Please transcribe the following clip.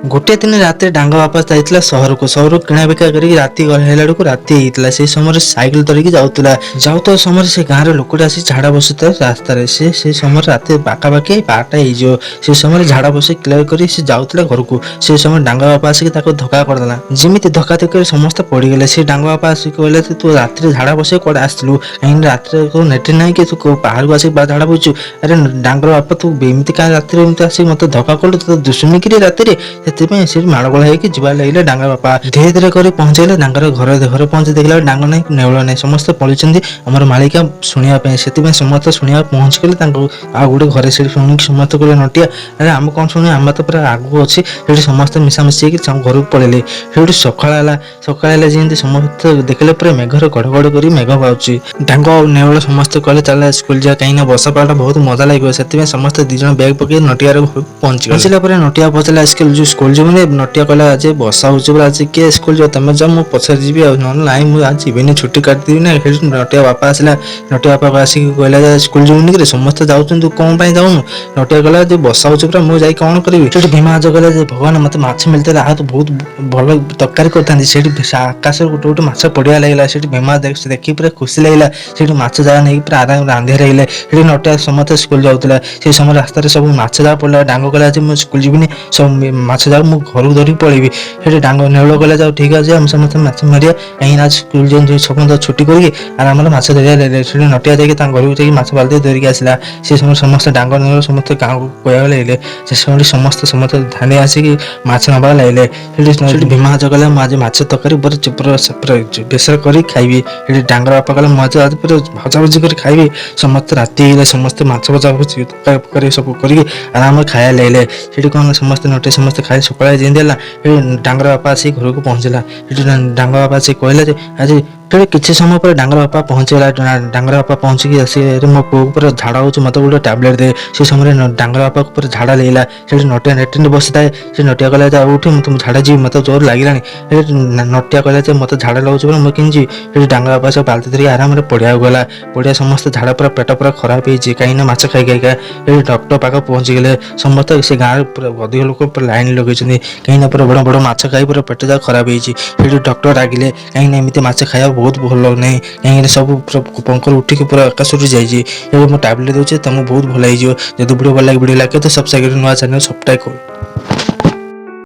गोटे दिन रात डांग बापा जाइला सहर को किणा बिका करके राति हेला राति होता से समय साइकिल धरिकी जाऊता समय से गाँव लोकटा आसी झाड़ा बसुता रास्तार से समय रात पाखापाखि 5टा से समय झाड़ा बस क्लियर कर जाऊला घर को से समय डांग बापा आसिक धक्का करदेला जमी धक्का धक्का समस्त पड़गले से डांग बापा आसिक कहले तू रात झाड़ा बस कौन आसलु कहीं रात नेटे ना कि तू बाहर को आसिक झाड़ा बसु अरे डांगर बापा तू एमती क्या रात आसिक मत धक्का कलु तो दुसुनी कि रात से माड़गोल होगी जीवा लगे डांगर बापा धीरे धीरे कर पहुंचेगा डांगर घर पहुंचे देखला डांग ना नेउल ना समस्त पलुंट आम मालिका शुणापी से समस्त शुणा पहुंच गले आ गोटे घरे से शुणिक समस्त कहे नटिया अरे आम कौन शुणु आम तो पूरा आगू अच्छी समस्त मिसामिशी घर को पलैले सकाल जमी समस्त देखले पूरा मेघर गड़गड़ कर मेघ पाऊँच डांग नेउल समस्त कहले चल स्कूल जा कहीं वर्षा पाला बहुत मजा लगे से समस्त दिज बैग पकड़ नटिया घर पहुंचला नटिया पहुंचला स्कूल जो नटिया कहला आज वर्षा हो आज किए स्कूल जाओ तुम जाओ मुझे पचार जी ना मुझे जीवन छुट्टी काटिदेवी ना नटिया बापा आसला नटिया बापा आसिक कहला स्कूल जाऊनी कि समस्त जाऊँ कौन जाऊनु नटिया कहला वर्षा हो मुझे कौन करी भीमा आज कहला भगवान मत माछ मिलते आ तो बहुत भल तरकारी करते आकाश गोटे गोटे माछ पड़िया लगे से भीमा देखी पूरा खुशी लगे से माछ जगह नहीं पूरा आराम रांधे रही नटिया समस्त स्कूल जाऊला से समय रास्तार सब माछ जगह पड़ा डांग कहला मुझे स्कूल जीवनी सब माछ जाओ मुझे घर को धरिक पलैबी से डांग नेउल कहला जाओ ठीक है आम समस्त माछ मारिया कहीं आज स्कूल जो सब छुट्टी करके आराम माछ धरिया ले नटिया जाकि घर को जाकि माछ बाल्टी धरिक आसला से समय समस्त डांग नेउल समस्त गाँव को कहवा लगे से समय समस्त धानी आसिक माछ नवा लगे भीमा कहला मुझे माछ तरकारी बेसर कर खाइबी डांगर बापा कहला मुझे आज पूरा भजाभुजी कर खाइबी समस्त राति समस्त माछ भजाभुजी तरकारी सब कर आराम खाया लगे से कौन समस्त नटे समस्त खाई सकाल जेला डांगर बापा आसिक घर को पहुंचला डांगर बापा आसिक कहला आज फिर किसी समय पर डांगर बापा पहुंचेगा डांगर बापा पहुंचिकी आसी मो पु पूरा झाड़ा हो मत गोटे टैबलेट दे से समय डांगर बापा पूरा झाड़ा लगला से नटिया नेटे बसी थाए से नटिया कहला उठे तुम झाड़ा जी मत जोर लगे नटिया कहला मत झाड़ा लगे मुझे किन डांगर बापा सब बाल्टी धरी आराम पड़िया गला पड़िया समस्त झाड़ा पूरा पेट पूरा खराब हो कहीं माछ खाई खाइका डॉक्टर पाख पहुंची गले समस्त से गाँव पूरा अधिक लोग पूरा लाइन लगे कहीं पूरा बड़ बड़ माछ खाई पूरा पेट जा खराब हो डॉक्टर रागिले कहीं एमती माछ खाया बहुत भल नहीं कहीं सब पंखर उठिक पूरा आकाश जाइए मुझे टैबलेट दूसरे तुमको बहुत भल हो वीडियो भल लगे तो सब्सक्राइब नुआ चैनल सब्सक्राइब करो।